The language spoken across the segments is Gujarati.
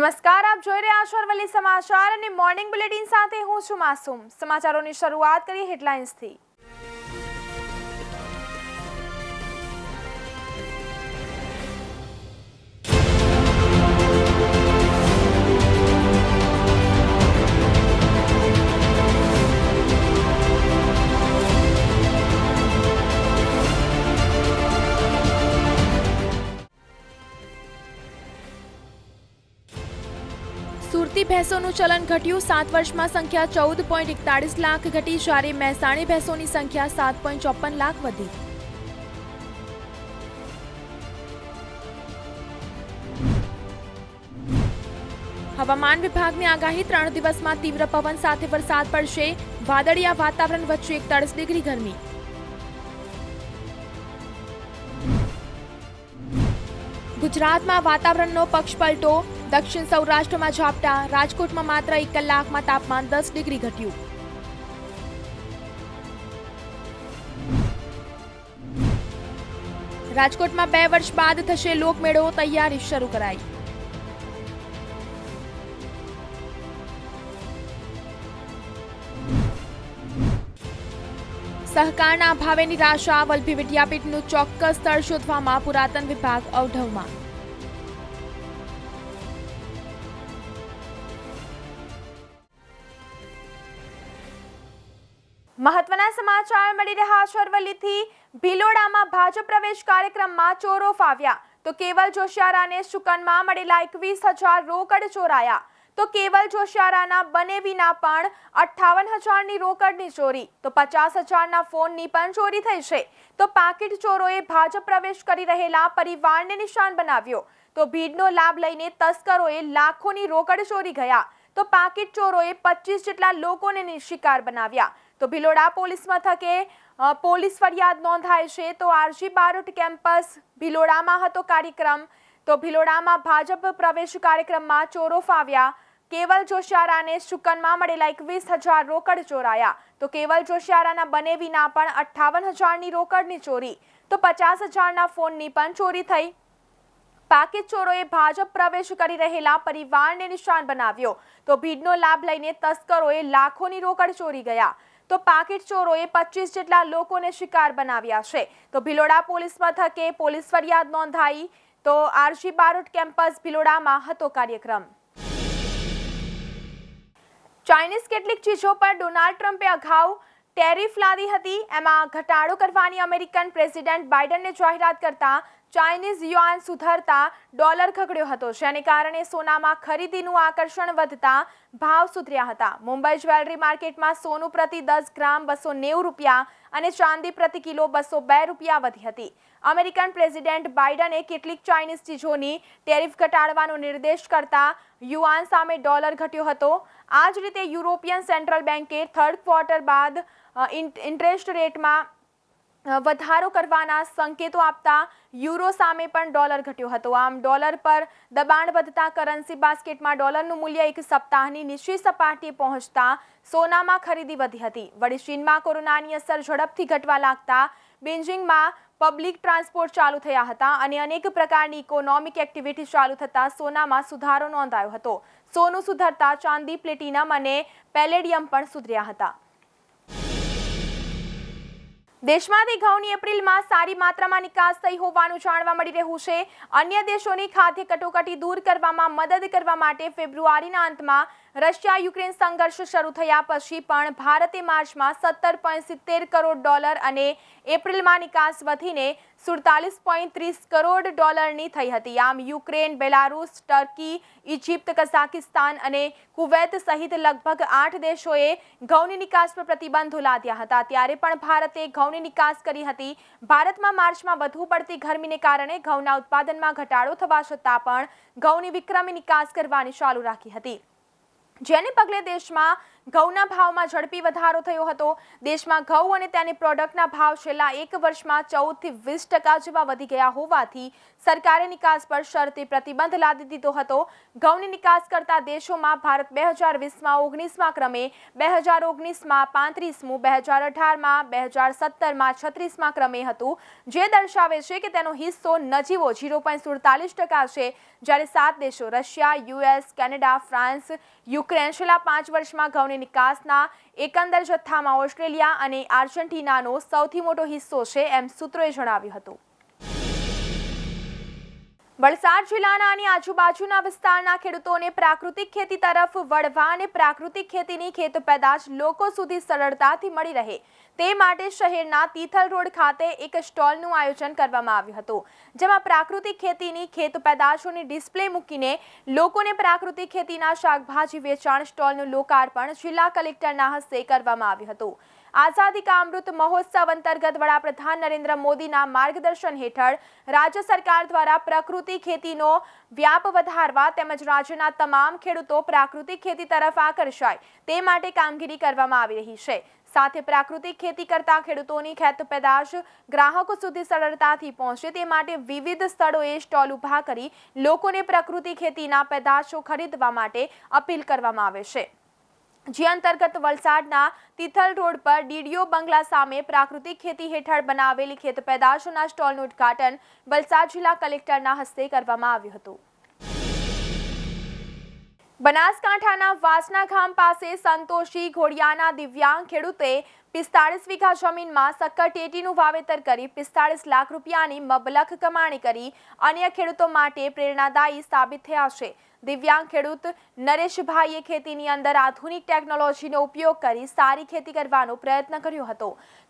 નમસ્કાર, આપ જોઈ રહ્યા છો અરવલ્લી સમાચાર અને મોર્નિંગ બુલેટિન સાથે હું છું માસૂમ। સમાચારોની શરૂઆત કરીએ હેડલાઇન્સથી। સુરતી ભેંસોનું ચલણ ઘટ્યું। 7 વર્ષમાં સંખ્યા 14.41 લાખ ઘટી, જ્યારે મહેસાણી ભેંસોની સંખ્યા 7.54 લાખ વધી। હવામાન વિભાગની આગાહી, 3 દિવસમાં તીવ્ર પવન સાથે વરસાદ પડશે। વાદળિયા વાતાવરણ વચ્ચે 41 ડિગ્રી ગરમી। ગુજરાતમાં વાતાવરણનો પક્ષપલટો, દક્ષિણ સૌરાષ્ટ્રમાં ઝાપટા, રાજકોટમાં માત્ર 1 કલાકમાં તાપમાન 10 ડિગ્રી ઘટ્યું। રાજકોટમાં 2 વર્ષ બાદ થશે લોકમેળો, તૈયારી શરૂ કરાઈ। સહકારના અભાવે નિરાશા, વલભી વિદ્યાપીઠનું ચોક્કસ સ્થળ શોધવામાં પુરાતન વિભાગ અવઢવમાં। મહત્વના સમાચાર મળી રહ્યા છે અરવલ્લીથી। ભિલોડામાં ભાજપ પ્રવેશ કાર્યક્રમમાં ચોરો ફાવ્યા, તો કેવલ જોશિયારાને શુકનમાં મળેલા 21,000 રોકડ ચોરાયા। તો કેવલ જોશિયારાના બને વિના પણ 58,000ની રોકડની ચોરી, તો 50,000ના ફોનની પણ ચોરી થઈ છે। તો પાકીટ ચોરોએ ભાજપ પ્રવેશ કરી રહેલા પરિવારને નિશાન બનાવ્યો। તો ભીડનો લાભ લઈને તસ્કરોએ લાખોની રોકડ ચોરી ગયા। તો પાકીટ ચોરોએ 25 જેટલા લોકોને શિકાર બનાવ્યા। તો ભિલોડા પોલીસ મથકે પોલીસ ફરિયાદ નોંધાઈ છે। તો આરજી બારોટ કેમ્પસ ભિલોડામાં હતો કાર્યક્રમ। તો ભિલોડામાં ભાજપ પ્રવેશ કાર્યક્રમમાં ચોરો ફાવ્યા। કેવલ જોશિયારાને શુકનમાં મળેલા 21,000 રોકડ ચોરાયા। તો કેવલ જોશિયારાના બને વિના પણ 58,000ની રોકડની ચોરી, તો 50,000ના ફોનની પણ ચોરી થઈ। પાકીટ ચોરોએ ભાજપ પ્રવેશ કરી રહેલા પરિવારને નિશાન બનાવ્યો। તો ભીડનો લાભ લઈને તસ્કરોએ લાખોની રોકડ ચોરી ગયા। તો પાકીટ ચોરોએ 25 જેટલા લોકોને શિકાર બનાવ્યા છે। તો ભિલોડા પોલીસ મથકે પોલીસ ફરિયાદ નોંધાઈ। તો આરજી બારોટ કેમ્પસ ભિલોડામાં હતો કાર્યક્રમ। ચાઇનીઝ કેટલીક ચીજો પર ડોનાલ્ડ ટ્રમ્પે અગાઉ ટેરિફ લાદી હતી। એમાં ઘટાડો કરવાની અમેરિકન પ્રેસિડેન્ટ બાઇડનને જાહેરાત કરતા ચાઇનીઝ યુઆન સુધરતા ડોલર ખગડ્યો હતો, જેને કારણે સોનામાં ખરીદીનું આકર્ષણ વધતા ભાવ સુધર્યા હતા। મુંબઈ જ્વેલરી માર્કેટમાં સોનું પ્રતિ 10 ગ્રામ 290 રૂપિયા અને ચાંદી પ્રતિ કિલો 202 રૂપિયા વધી હતી। અમેરિકન પ્રેસિડેન્ટ બાઇડને કેટલીક ચાઇનીઝ ચીજોની ટેરિફ ઘટાડવાનો નિર્દેશ કરતા યુઆન સામે ડોલર ઘટ્યો હતો। આ જ રીતે યુરોપિયન સેન્ટ્રલ બેન્કે 3rd ક્વાર્ટર બાદ ઇન્ટરેસ્ટ રેટમાં વધારો કરવાના સંકેતો આપતા યુરો સામે પણ ડોલર ઘટ્યો હતો। આમ ડોલર પર દબાણ વધતા કરન્સી બાસ્કેટમાં ડોલરનું મૂલ્ય એક સપ્તાહની નીચી સપાટીએ પહોંચતા સોનામાં ખરીદી વધી હતી। વળી ચીનમાં કોરોનાની અસર ઝડપથી ઘટવા લાગતા બેઇજિંગમાં પબ્લિક ટ્રાન્સપોર્ટ ચાલુ થયા હતા અને અનેક પ્રકારની ઇકોનોમિક એક્ટિવિટી ચાલુ થતા સોનામાં સુધારો નોંધાયો હતો। સોનું સુધરતા ચાંદી, પ્લેટિનમ અને પેલેડિયમ પણ સુધર્યા હતા। દેશમાંથી ઘઉંની એપ્રિલમાં સારી માત્રામાં નિકાસ થઈ હોવાનું જાણવા મળી રહ્યું છે। અન્ય દેશોની ખાદ્ય કટોકટી દૂર કરવામાં મદદ કરવા માટે ફેબ્રુઆરીના અંતમાં રશિયા યુક્રેન સંઘર્ષ શરૂ થયા પછી પણ ભારતે માર્ચમાં $17.70 કરોડ અને એપ્રિલમાં નિકાસ વધીને $47.30 કરોડ થઈ હતી। આમ Ukraine, Belarus, turkey, Egypt, Kazakhstan અને કુવૈત સહિત લગભગ 8 દેશોએ ઘઉંની નિકાસ પર પ્રતિબંધો લાદ્યા હતા। ત્યારે પણ ભારતે ઘઉંની નિકાસ કરી હતી। ભારતમાં માર્ચમાં વધુ પડતી ગરમીને કારણે ઘઉંના ઉત્પાદનમાં ઘટાડો થવા છતાં પણ ઘઉંની વિક્રમી નિકાસ કરવાની ચાલુ રાખી હતી, જેને પગલે દેશમાં ઘઉંના ભાવમાં ઝડપી વધારો થયો હતો। દેશમાં ઘઉં અને તેની પ્રોડક્ટના ભાવ છેલ્લા એક વર્ષમાં 14 થી 20% જેવા વધી ગયા હોવાથી સરકારે નિકાસ પર શરતી પ્રતિબંધ લાદી દીધો હતો। ઘઉંની નિકાસ કરતા દેશોમાં ભારત 2020માં 19મા ક્રમે, 2019માં 35મું, 2018માં 2017માં 36મા ક્રમે હતું, જે દર્શાવે છે કે તેનો હિસ્સો નજીવો 0.47% છે, જ્યારે 7 દેશો Russia, US, Canada, France, Ukraine છેલ્લા 5 વર્ષમાં ઘઉંની નિકાસના એકંદર જથ્થામાં ઓસ્ટ્રેલિયા અને આર્જેન્ટિનાનો સૌથી મોટો હિસ્સો છે, એમ સૂત્રોએ જણાવ્યું હતું। વલસાડ જિલ્લાના અને આજુબાજુના વિસ્તારના ખેડૂતોને પ્રાકૃતિક ખેતી તરફ વળવા અને પ્રાકૃતિક ખેતીની ખેત પેદાશ લોકો સુધી સરળતાથી મળી રહે તે માટે શહેરના તિથલ રોડ ખાતે એક સ્ટોલનું આયોજન કરવામાં આવ્યું હતું, જેમાં પ્રાકૃતિક ખેતીની ખેત પેદાશોની ડિસ્પ્લે મૂકીને લોકોને પ્રાકૃતિક ખેતીના શાકભાજી વેચાણ સ્ટોલનું લોકાર્પણ જિલ્લા કલેક્ટરના હસ્તે કરવામાં આવ્યું હતું। આઝાદી કા અમૃત મહોત્સવ અંતર્ગત વડાપ્રધાન નરેન્દ્ર મોદીના માર્ગદર્શન હેઠળ રાજ્ય સરકાર દ્વારા પ્રકૃતિ ખેતીનો વ્યાપ વધારવા તેમજ રાજ્યના તમામ ખેડૂતો પ્રાકૃતિક ખેતી તરફ આકર્ષાય તે માટે કામગીરી કરવામાં આવી રહી છે। સાથે પ્રાકૃતિક ખેતી કરતા ખેડૂતોની ખેત પેદાશ ગ્રાહકો સુધી સરળતાથી પહોંચે તે માટે વિવિધ સ્થળોએ સ્ટોલ ઊભા કરી લોકોને પ્રકૃતિ ખેતીના પેદાશો ખરીદવા માટે અપીલ કરવામાં આવે છે, જે અંતર્ગત વલસાડના તિથલ રોડ પર ડીડીઓ બંગલા સામે પ્રાકૃતિક ખેતી હેઠળ બનાવેલી ખેત પેદાશોના સ્ટોલનું ઉદ્ઘાટન વલસાડ જિલ્લા કલેક્ટરના હસ્તે કરવામાં આવ્યું હતું। બનાસકાંઠાના વાસના ગામ પાસે સંતોષી ઘોડિયાના દિવ્યાંગ ખેડૂતે 45 વીઘા જમીનમાં સક્કરટેટીનું વાવેતર કરી 45 લાખ રૂપિયાની મબલખ કમાણી કરી અન્ય ખેડૂતો માટે પ્રેરણાદાયી સાબિત થયા છે। દિવ્યાંગ ખેડૂત નરેશભાઈએ ખેતીની અંદર આધુનિક ટેકનોલોજીનો ઉપયોગ કરી સારી ખેતી કરવાનો પ્રયત્ન કર્યો હતો।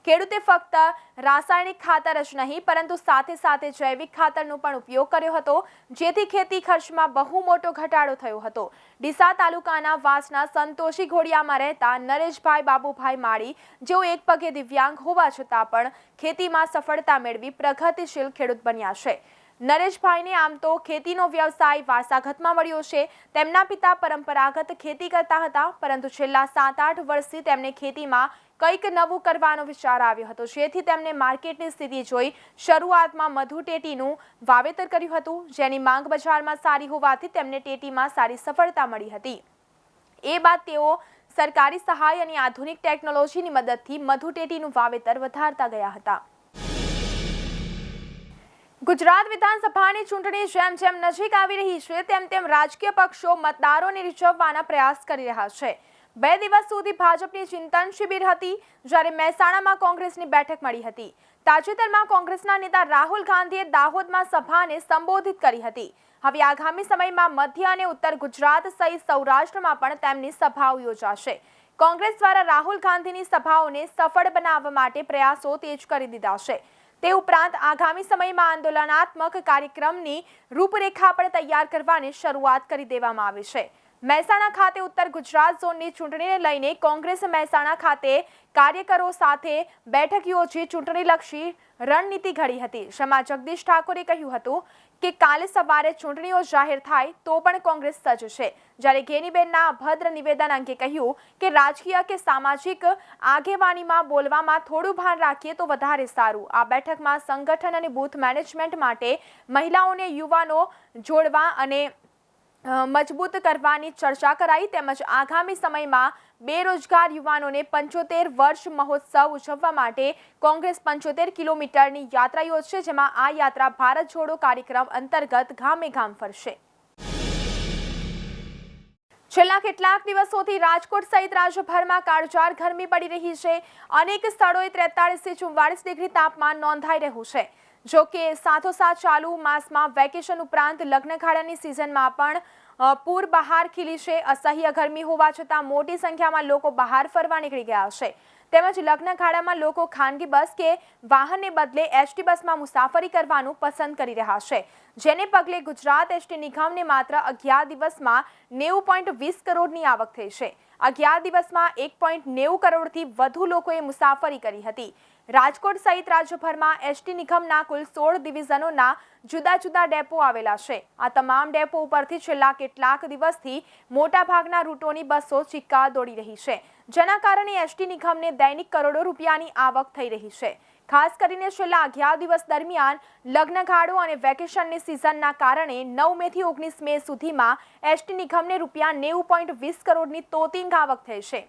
ખેડૂતે ફક્ત રાસાયણિક ખાતર જ નહીં પરંતુ સાથે સાથે જૈવિક ખાતરનો પણ ઉપયોગ કર્યો હતો, જેથી ખેતી ખર્ચમાં બહુ મોટો ઘટાડો થયો હતો। ડીસા તાલુકાના વાસના સંતોષી ઘોડિયામાં રહેતા નરેશભાઈ બાબુભાઈ માળી, જેઓ એક પગે દિવ્યાંગ હોવા છતાં પણ ખેતીમાં સફળતા મેળવી પ્રગતિશીલ ખેડૂત બન્યા છે। નરેશભાઈને આમ તો ખેતીનો વ્યવસાય વારસાગતમાં મળ્યો છે। તેમના પિતા પરંપરાગત ખેતી કરતા હતા, પરંતુ છેલ્લા 7-8 વર્ષથી તેમને ખેતીમાં કંઈક નવું કરવાનો વિચાર આવ્યો હતો, જેથી તેમને માર્કેટની સ્થિતિ જોઈ શરૂઆતમાં મધુ ટેટીનું વાવેતર કર્યું હતું, જેની માંગ બજારમાં સારી હોવાથી તેમને ટેટીમાં સારી સફળતા મળી હતી। એ બાદ તેઓ સરકારી સહાય અને આધુનિક ટેકનોલોજીની મદદથી મધુ ટેટીનું વાવેતર વધારતા ગયા હતા। ગુજરાત વિધાનસભાની ચૂંટણી જેમ જેમ નજીક આવી રહી છે તેમ રાજકીય પક્ષો મતદારોને રીઝવવાના પ્રયાસ કરી રહ્યા છે। 2 દિવસ સુધી ભાજપની ચિંતન શિબિર હતી, જ્યારે મહેસાણામાં કોંગ્રેસની બેઠક મળી હતી। તાજેતરમાં કોંગ્રેસના નેતા રાહુલ ગાંધીએ દાહોદમાં સભાને સંબોધિત કરી હતી। હવે આગામી સમયમાં મધ્ય અને ઉત્તર ગુજરાત સહિત સૌરાષ્ટ્રમાં પણ તેમની સભાઓ યોજાશે। કોંગ્રેસ દ્વારા રાહુલ ગાંધીની સભાઓને સફળ બનાવવા માટે પ્રયાસો તેજ કરી દીધા છે। તે ઉપરાંત આગામી સમયમાં આંદોલનાત્મક કાર્યક્રમની રૂપરેખા પણ તૈયાર કરવાની શરૂઆત કરી દેવામાં આવી છે। મહેસાણા ખાતે ઉત્તર ગુજરાત ઝોનની ચૂંટણીને લઈને કોંગ્રેસ મહેસાણા ખાતે કાર્યકરો સાથે બેઠક યોજી ચૂંટણીલક્ષી રણનીતિ ઘડી હતી, જેમાં જગદીશ ઠાકોરે કહ્યું હતું કે કાલે સવારે ચૂંટણીઓ જાહેર થાય તો પણ કોંગ્રેસ સજ્જ છે, જ્યારે ગેનીબેનના અભદ્ર નિવેદન અંગે કહ્યું કે રાજકીય કે સામાજિક આગેવાનીમાં બોલવામાં થોડું ભાન રાખીએ તો વધારે સારું। આ બેઠકમાં સંગઠન અને બૂથ મેનેજમેન્ટ માટે મહિલાઓને યુવાનો જોડવા અને મજબૂત કરવાની ચર્ચા કરાઈ, તેમજ આગામી સમયમાં બેરોજગાર યુવાનોને 75 વર્ષ મહોત્સવ ઉજવવા માટે કોંગ્રેસ 75 કિલોમીટરની યાત્રા યોજશે, જેમાં આ યાત્રા ભારત જોડો કાર્યક્રમ અંતર્ગત ગામે ગામ ફરશે। છેલ્લા કેટલાક દિવસોથી રાજકોટ સહિત રાજ્યભરમાં કાળઝાળ ગરમી પડી રહી છે। અનેક સ્થળોએ 43 થી 44 ડિગ્રી તાપમાન નોંધાઈ રહ્યું છે। જો કે સાથોસાથ ચાલુ માસમાં વેકેશન ઉપરાંત લગ્નગાળાની સિઝનમાં પણ પૂર બહાર ખીલી છે। અસહ્ય ગરમી હોવા છતાં મોટી સંખ્યામાં લોકો બહાર ફરવા નીકળી ગયા છે, તેમજ લગ્નગાળામાં લોકો ખાનગી બસ કે વાહનને બદલે એસટી બસમાં મુસાફરી કરવાનું પસંદ કરી રહ્યા છે, જેને પગલે ગુજરાત એસટી નિગમને માત્ર 11 દિવસમાં 90.20 કરોડની આવક થઈ છે। 11 દિવસમાં 1.90 કરોડથી વધુ લોકોએ મુસાફરી કરી હતી। રાજકોટ સહિત રાજ્યભરમાં એસટી નિગમના કુલ 16 ડિવિઝનોના જુદા જુદા ડેપો આવેલા છે. આ તમામ ડેપો ઉપરથી છેલ્લા કેટલાક દિવસથી મોટાભાગના રૂટોની બસો ચિક્કા દોડી રહી છે, જેના કારણે એસટી નિગમને દૈનિક કરોડો રૂપિયાની આવક થઈ રહી છે. ખાસ કરીને છેલ્લા 11 દિવસ દરમિયાન લગ્નગાળો અને વેકેશનની સિઝનના કારણે 9 મેથી 19 મે સુધીમાં એસટી નિગમને રૂપિયા 90.20 કરોડની તોતિંગ આવક થઈ છે.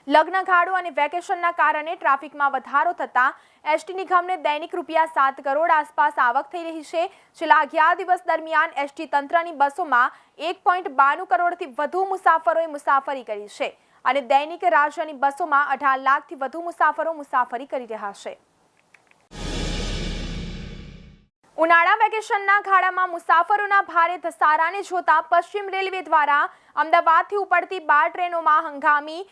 લગ્નગાળો અને વેકેશનના કારણે ટ્રાફિકમાં વધારો થતાં એસટી નિગમને દૈનિક રૂપિયા 7 કરોડ આસપાસ આવક થઈ રહી છે. છેલ્લા 11 દિવસ દરમિયાન એસટી તંત્રની બસોમાં 1.92 કરોડથી વધુ મુસાફરોએ મુસાફરી કરી છે અને દૈનિક રાજ્યની બસોમાં 18 લાખથી વધુ મુસાફરો મુસાફરી કરી રહ્યા છે. ઉનાળા વેકેશનના ગાળામાં મુસાફરોના ભારે ધસારાને જોતા પશ્ચિમ રેલવે દ્વારા અમદાવાદથી ઉપડતી 12 ટ્રેનોમાં હંગામી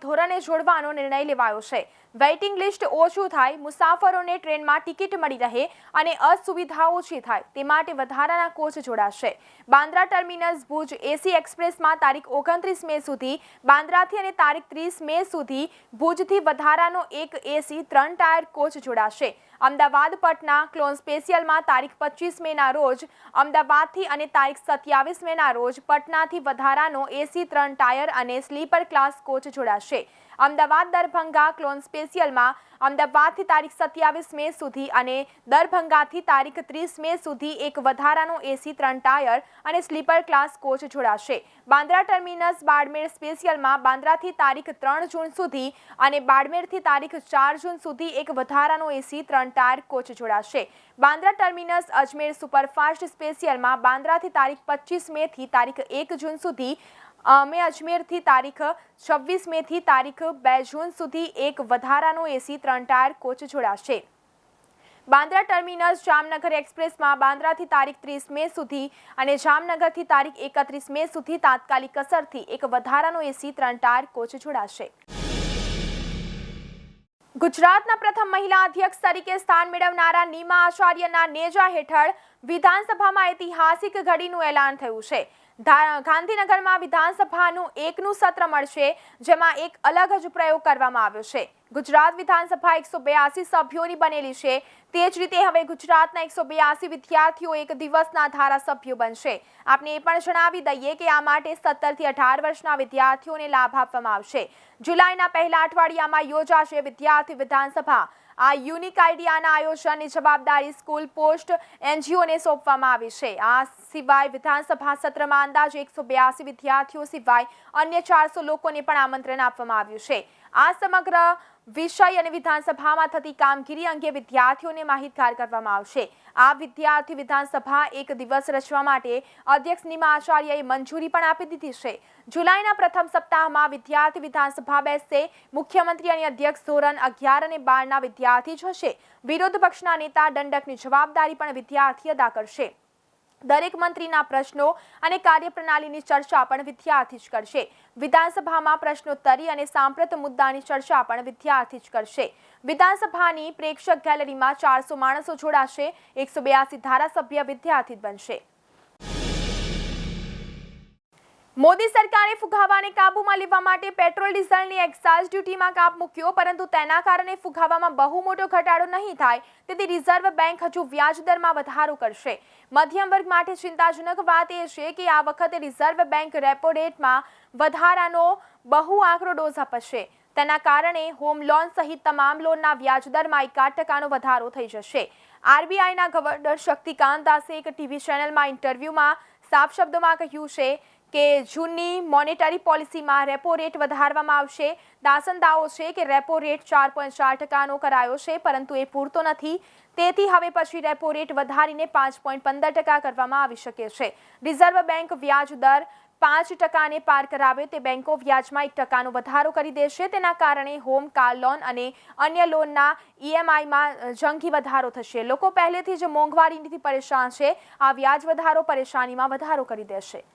ધોરણે જોડવાનો નિર્ણય લેવાયો છે. વેઇટિંગ લિસ્ટ ઓછું થાય, મુસાફરોને ટ્રેનમાં ટિકિટ મળી રહે અને અસુવિધા ઓછી થાય તે માટે વધારાના કોચ જોડાશે. બાંદ્રા ટર્મિનસ ભુજ એસી એક્સપ્રેસમાં તારીખ 29 મે સુધી, બાંદ્રાથી અને તારીખ 30 મે સુધી ભુજથી વધારાનો એક એસી 3 ટાયર કોચ જોડાશે. અમદાવાદ પટના ક્લોન સ્પેશિયલમાં તારીખ 25 મેના રોજ અમદાવાદથી અને તારીખ 27 મેના રોજ પટનાથી વધારાનો એસી 3 ટાયર અને સ્લીપર ક્લાસ કોચ જોડાશે. અમદાવાદ દરભંગા ક્લોન સ્પેશિયલમાં અમદાવાદથી તારીખ 27 મે સુધી અને દરભંગાથી તારીખ 30 મે સુધી એક વધારાનો એસી 3 ટાયર અને સ્લીપર ક્લાસ કોચ જોડાશે. બાંદ્રા ટર્મિનસ બાડમેર સ્પેશિયલમાં બાંદ્રાથી તારીખ 3 જૂન સુધી અને બાડમેરથી તારીખ 4 જૂન સુધી એક વધારાનો એસી 3 ટાયર કોચ જોડાશે. બાંદ્રા ટર્મિનસ અજમેર સુપરફાસ્ટ સ્પેશિયલમાં બાંદ્રાથી તારીખ 25 મેથી તારીખ 1 જૂન સુધી અમે અજમેરથી તારીખ 26 મેથી તારીખ 2 જૂન સુધી એક વધારાનો એસી 3 ટાયર કોચ જોડાશે. બાંદ્રા ટર્મિનસ જામનગર એક્સપ્રેસમાં બાંદ્રાથી તારીખ 30 મે સુધી અને જામનગરથી તારીખ 31 મે સુધી તાત્કાલિક અસરથી એક વધારાનો એસી 3 ટાયર કોચ જોડાશે. ગુજરાતના પ્રથમ મહિલા અધ્યક્ષ તરીકે સ્થાન મેળવનારા નીમા આચાર્યના નેજા હેઠળ વિધાનસભામાં ઐતિહાસિક ઘડીનું એલાન થયું છે. ગાંધીનગરમાં વિધાનસભાનું 1નું સત્ર મળશે, જેમાં એક અલગ જ પ્રયોગ કરવામાં આવ્યો છે. ગુજરાત વિધાનસભા 182 સભ્યોની બનેલી છે. તે જ રીતે હવે ગુજરાતના 182 વિદ્યાર્થીઓ એક દિવસના ધારાસભ્યો બનશે. આપને એ પણ જણાવી દઈએ કે આ માટે 17 થી 18 વર્ષના વિદ્યાર્થીઓને લાભ આપવામાં આવશે. જુલાઈના પહેલા અઠવાડિયામાં યોજાશે વિદ્યાર્થી વિધાનસભા. આ યુનિક આઈડિયાના આયોજનની જવાબદારી સ્કૂલ પોસ્ટ એનજીઓને સોંપવામાં આવી છે. આ સિવાય વિધાનસભા સત્રમાં અંદાજે 182 વિદ્યાર્થીઓ સિવાય અન્ય 400 લોકોને પણ આમંત્રણ આપવામાં આવ્યું છે. આ સમગ્ર વિષય અને વિધાનસભામાં થતી કામગીરી અંગે વિદ્યાર્થીઓને માહિતગાર કરવામાં આવશે. આ વિદ્યાર્થી વિધાનસભા એક દિવસ રચવા માટે અધ્યક્ષ નીમા આચાર્યએ મંજૂરી પણ આપી દીધી છે. જુલાઈના પ્રથમ સપ્તાહમાં વિદ્યાર્થી વિધાનસભા બેસશે. મુખ્યમંત્રી અને અધ્યક્ષ ધોરણ 11 અને 12ના વિદ્યાર્થી જ હશે. વિરોધ પક્ષના નેતા દંડકની જવાબદારી પણ વિદ્યાર્થી અદા કરશે. દરેક મંત્રીના પ્રશ્નો અને કાર્યપ્રણાલીની ચર્ચા પણ વિદ્યાર્થી જ કરશે. વિધાનસભામાં પ્રશ્નોત્તરી અને સાંપ્રત મુદ્દાની ચર્ચા પણ વિદ્યાર્થી જ કરશે. વિધાનસભાની પ્રેક્ષક ગેલેરીમાં 400 માણસો જોડાશે. 182 ધારાસભ્ય વિદ્યાર્થી બનશે. મોદી સરકારે ફુગાવાને કાબૂમાં લેવા માટે પેટ્રોલ ડીઝલની એક્સાઇઝ ડ્યુટીમાં કાપ મૂક્યો, પરંતુ તેના કારણે ફુગાવામાં બહુ મોટો ઘટાડો નહીં થાય. તેથી રિઝર્વ બેંક હજુ વ્યાજદરમાં વધારો કરશે. મધ્યમ વર્ગ માટે ચિંતાજનક વાત એ છે કે આ વખતે રિઝર્વ બેંક રેપો રેટમાં વધારાનો બહુ આકરો ડોઝ આપશે. તેના કારણે હોમ લોન સહિત તમામ લોનના વ્યાજદરમાં 1% વધારો થઈ જશે. આરબીઆઈના ગવર્નર શક્તિકાંત દાસે એક ટીવી ચેનલમાં ઇન્ટરવ્યુમાં સાફ શબ્દોમાં કહ્યું છે કે જૂનની મોનેટરી પોલિસીમાં રેપો રેટ વધારવામાં આવશે. દાસનો દાવો છે કે રેપો રેટ 4.4% કરાયો છે, પરંતુ એ પૂરતો નથી. તેથી હવે પછી રેપો રેટ વધારીને 5.15% કરવામાં આવી શકે છે. રિઝર્વ બેંક વ્યાજ દર 5% પાર કરાવે તે બેંકો વ્યાજમાં 1% વધારો કરી દેશે. તેના કારણે હોમ, કાર લોન અને અન્ય લોનના ઈએમઆઈમાં જંગી વધારો થશે. લોકો પહેલેથી જ મોંઘવારીથી પરેશાન છે. આ વ્યાજ વધારો પરેશાનીમાં વધારો કરી દેશે.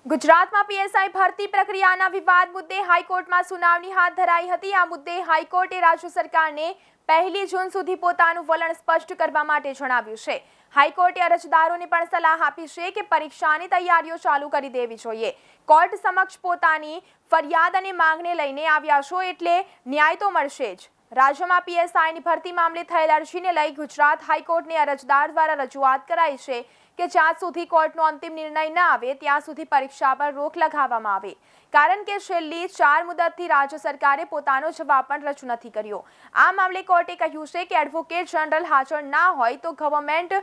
ગુજરાતમાં પીએસઆઈ ભરતી પ્રક્રિયાના વિવાદ મુદ્દે હાઈકોર્ટમાં સુનાવણી હાથ ધરાઈ હતી. આ મુદ્દે હાઈકોર્ટે રાજ્ય સરકારને 1 જૂન સુધી પોતાનું વલણ સ્પષ્ટ કરવા માટે જણાવ્યું છે. હાઈકોર્ટે અરજદારોને પણ સલાહ આપી છે કે પરીક્ષાની તૈયારીઓ ચાલુ કરી દેવી જોઈએ. કોર્ટ સમક્ષ પોતાની ફરિયાદ અને માંગને લઈને આવ્યા છો એટલે ન્યાય તો મળશે જ. રાજ્યમાં પીએસઆઈની ભરતી મામલે થયેલ અરજીને લઈ ગુજરાત હાઈકોર્ટને અરજદાર દ્વારા રજૂઆત કરાઈ છે કે જ્યાં સુધી કોર્ટનો અંતિમ નિર્ણય ન આવે ત્યાં સુધી પરીક્ષા પર રોક લગાવવામાં આવે, કારણ કે છેલ્લી 4 મુદતથી રાજ્ય સરકારે પોતાનો જવાબ પણ રજૂ નથી કર્યો. આ મામલે કોર્ટે કહ્યું છે કે એડવોકેટ જનરલ હાજર ના હોય તો ગવર્મેન્ટ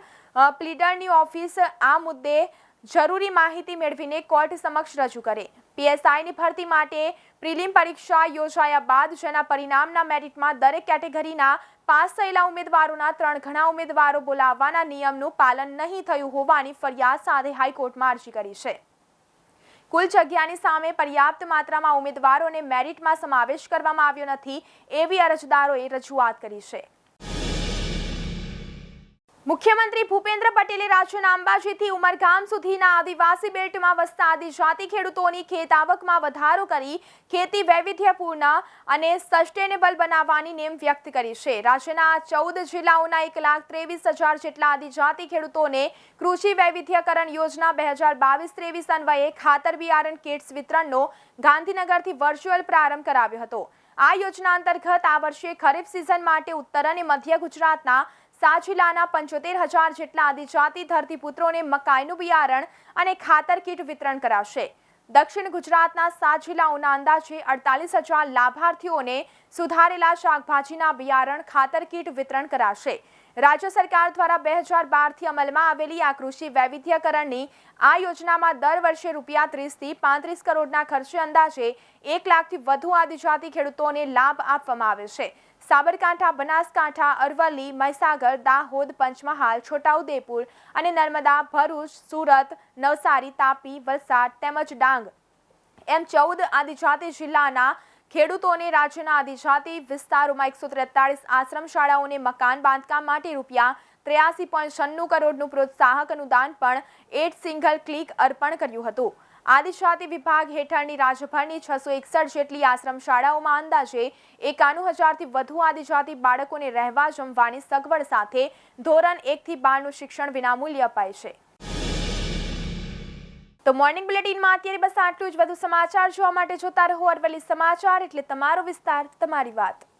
પ્લીડરની ઓફિસ આ મુદ્દે જરૂરી માહિતી મેળવીને કોર્ટ સમક્ષ રજૂ કરે. પીએસઆઈની ભરતી માટે પ્રિલિમ પરીક્ષા યોજાયા બાદ જેના પરિણામના મેરિટમાં દરેક કેટેગરીના પાસ થયેલા ઉમેદવારોના 3 ગણા ઉમેદવારો બોલાવવાના નિયમનું પાલન નહીં થયું હોવાની ફરિયાદ સાથે હાઈકોર્ટમાં અરજી કરી છે. કુલ જગ્યાની સામે પર્યાપ્ત માત્રામાં ઉમેદવારોને મેરિટમાં સમાવેશ કરવામાં આવ્યો નથી એવી અરજદારોએ રજૂઆત કરી છે. મુખ્યમંત્રી ભૂપેન્દ્ર પટેલે રાજ્યના અંબાજીથી ઉમરગામ સુધીના આદિવાસી બેલ્ટમાં વસતા આદિજાતિ ખેડૂતોની ખેત આવકમાં વધારો કરી ખેતી વૈવિધ્યપૂર્ણ અને સસ્ટેનેબલ બનાવવાની નેમ વ્યક્ત કરી છે. રાજ્યના 14 જિલ્લાઓના 1,23,000 જેટલા આદિજાતિ ખેડૂતોને કૃષિ વૈવિધ્યકરણ યોજના 2022-23 અન્વયે ખાતર બિયારણ કિટ્સ વિતરણનો ગાંધીનગરથી વર્ચ્યુઅલ પ્રારંભ કરાવ્યો હતો. આ યોજના અંતર્ગત આ વર્ષે ખરીફ સિઝન માટે ઉત્તર અને મધ્ય ગુજરાતના 7 જિલ્લાના 75,000 જેટલા આદિજાતિ ધરતીપુત્રોને મકાઈનું બિયારણ અને ખાતર કીટ વિતરણ કરાશે. દક્ષિણ ગુજરાતના 7 જિલ્લાઓના અંદાજે 48,000 લાભાર્થીઓને સુધારેલા શાકભાજીના બિયારણ ખાતર કીટ વિતરણ કરાશે. રાજ્ય સરકાર દ્વારા 2012થી અમલમાં આવેલી આ કૃષિ વૈવિધ્યકરણની આ યોજનામાં દર વર્ષે ₹30 થી 35 કરોડના ખર્ચે અંદાજે 1 લાખથી વધુ આદિજાતિ ખેડૂતોને લાભ આપવામાં આવે છે. સાબરકાંઠા, બનાસકાંઠા, અરવલ્લી, મહીસાગર, દાહોદ, પંચમહાલ, છોટાઉદેપુર અને નર્મદા, ભરૂચ, સુરત, નવસારી, તાપી, વલસાડ તેમજ ડાંગ એમ 14 આદિજાતિ જિલ્લાના ખેડૂતોને રાજ્યના આદિજાતિ વિસ્તારોમાં 143 આશ્રમ શાળાઓને મકાન બાંધકામ માટે ₹83.96 કરોડનું પ્રોત્સાહક અનુદાન પણ 8 સિંગલ ક્લિક અર્પણ કર્યું હતું. આદિજાતિ વિભાગ હેઠળની રાજ્યભરની 661 જેટલી આશ્રમ શાળાઓમાં અંદાજે 91,000થી વધુ આદિજાતિ બાળકોને રહેવા જમવાની સગવડ સાથે ધોરણ 1 થી 12નું શિક્ષણ વિનામૂલ્યે અપાય છે. તો મોર્નિંગ બુલેટિનમાં અત્યારે બસ આટલું જ. વધુ સમાચાર જોવા માટે જોતા રહો અરવલ્લી સમાચાર, એટલે તમારો વિસ્તાર, તમારી વાત.